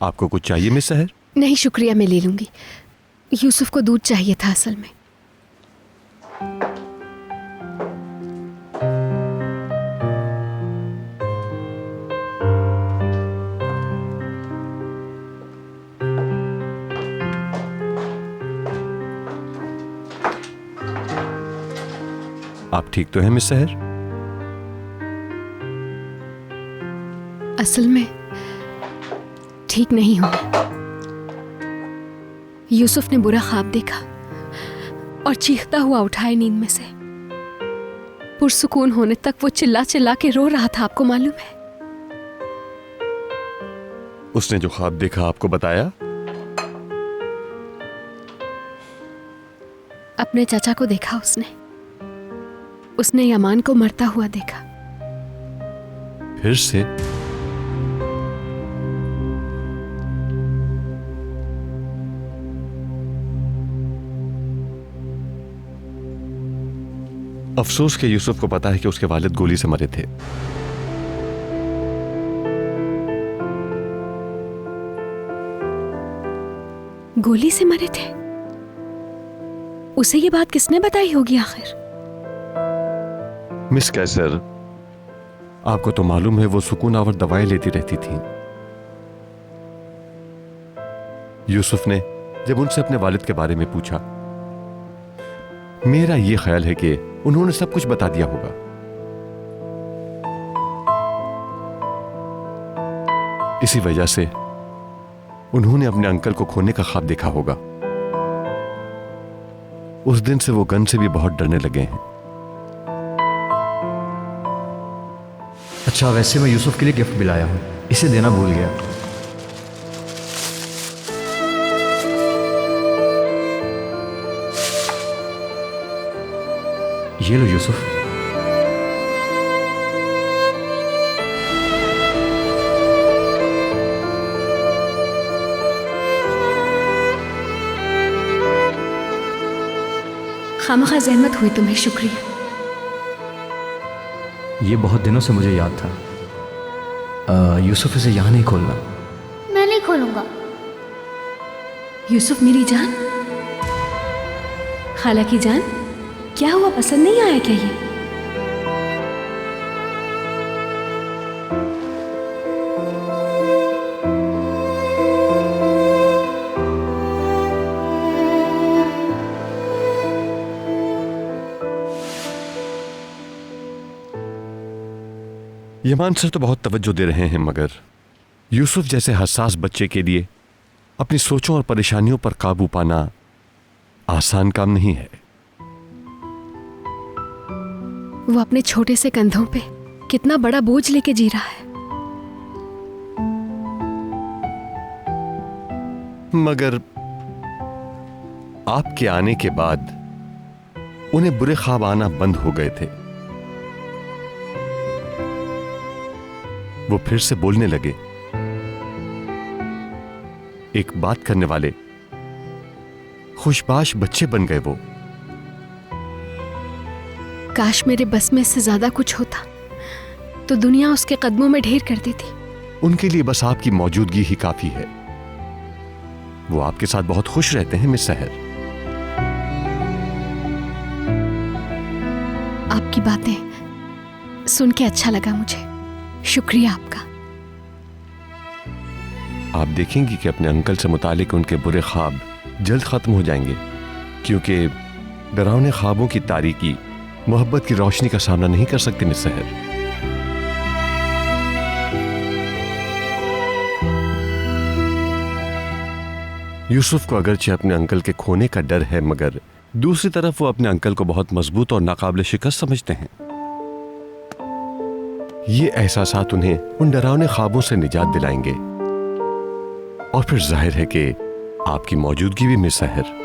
आपको कुछ चाहिए मिस सहर? नहीं शुक्रिया, मैं ले लूंगी। यूसुफ को दूध चाहिए था असल में। आप ठीक तो हैं मिस सहर? असल में ठीक नहीं हूं। यूसुफ ने बुरा ख्वाब देखा और चीखता हुआ उठाए नींद में से। पुरसुकून होने तक वो चिल्ला चिल्ला के रो रहा था, आपको मालूम है? उसने जो ख्वाब देखा आपको बताया? अपने चाचा को देखा उसने यमान को मरता हुआ देखा। फिर से? अफसोस के यूसुफ को पता है कि उसके वालिद गोली से मरे थे। गोली से मरे थे? उसे ये बात किसने बताई होगी आखिर? मिस कैसर, आपको तो मालूम है वो सुकून आवर दवाएं लेती रहती थी। यूसुफ ने जब उनसे अपने वालिद के बारे में पूछा, मेरा यह ख्याल है कि उन्होंने सब कुछ बता दिया होगा। इसी वजह से उन्होंने अपने अंकल को खोने का ख्वाब देखा होगा। उस दिन से वो गन से भी बहुत डरने लगे हैं। अच्छा, वैसे मैं यूसुफ के लिए गिफ्ट भी लाया हूं, इसे देना भूल गया। ये लो यूसुफ। खामखा जहमत हुई तुम्हें, शुक्रिया। ये बहुत दिनों से मुझे याद था। यूसुफ, इसे यहाँ नहीं खोलना। मैं नहीं खोलूंगा। यूसुफ मेरी जान, खाला की जान, क्या हुआ, पसंद नहीं आया क्या ये? यमान सर तो बहुत तवज्जो दे रहे हैं, मगर यूसुफ जैसे हसास बच्चे के लिए अपनी सोचों और परेशानियों पर काबू पाना आसान काम नहीं है। वो अपने छोटे से कंधों पे कितना बड़ा बोझ लेके जी रहा है। मगर आपके आने के बाद उन्हें बुरे ख्वाब आना बंद हो गए थे। वो फिर से बोलने लगे, एक बात करने वाले खुशबाश बच्चे बन गए वो। काश मेरे बस में इससे ज्यादा कुछ होता तो दुनिया उसके कदमों में ढेर कर देती। उनके लिए बस आपकी मौजूदगी ही काफी है। वो आपके साथ बहुत खुश रहते हैं मिस सहर। आपकी बातें सुन के अच्छा लगा मुझे, शुक्रिया आपका। आप देखेंगी कि अपने अंकल से मुतालिक उनके बुरे ख्वाब जल्द खत्म हो जाएंगे, क्योंकि डरावने ख्वाबों की तारीकी मोहब्बत की रोशनी का सामना नहीं कर सकती मिस सहर। यूसुफ को अगरचे अपने अंकल के खोने का डर है, मगर दूसरी तरफ वो अपने अंकल को बहुत मजबूत और नाकाबिले शिकस्त समझते हैं। ये एहसासात उन्हें उन डरावने ख्वाबों से निजात दिलाएंगे और फिर जाहिर है कि आपकी मौजूदगी भी मिस सहर।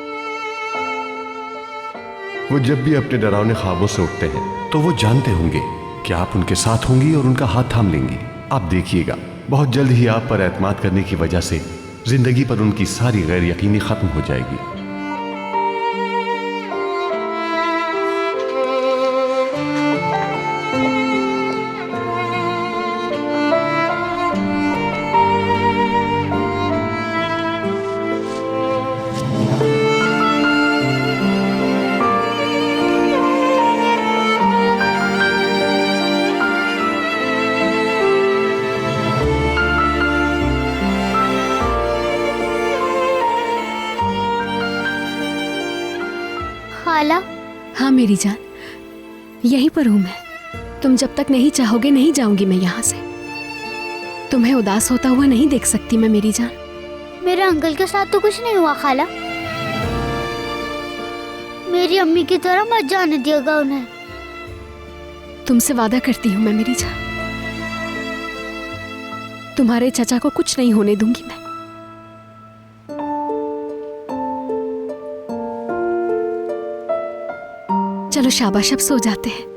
वो जब भी अपने डरावने ख्वाबों से उठते हैं तो वो जानते होंगे कि आप उनके साथ होंगी और उनका हाथ थाम लेंगी। आप देखिएगा, बहुत जल्द ही आप पर एतमाद करने की वजह से जिंदगी पर उनकी सारी गैर यकीनी खत्म हो जाएगी। मेरी जान, यहीं पर हूं मैं। तुम जब तक नहीं चाहोगे नहीं जाऊंगी मैं यहाँ से। तुम्हें उदास होता हुआ नहीं देख सकती मैं मेरी जान। मेरे अंकल के साथ तो कुछ नहीं हुआ खाला। मेरी अम्मी की तरह मत जाने दिएगा उन्हें। तुमसे वादा करती हूँ मैं मेरी जान, तुम्हारे चाचा को कुछ नहीं होने दूंगी मैं। चलो शाबाश, अब सो जाते हैं।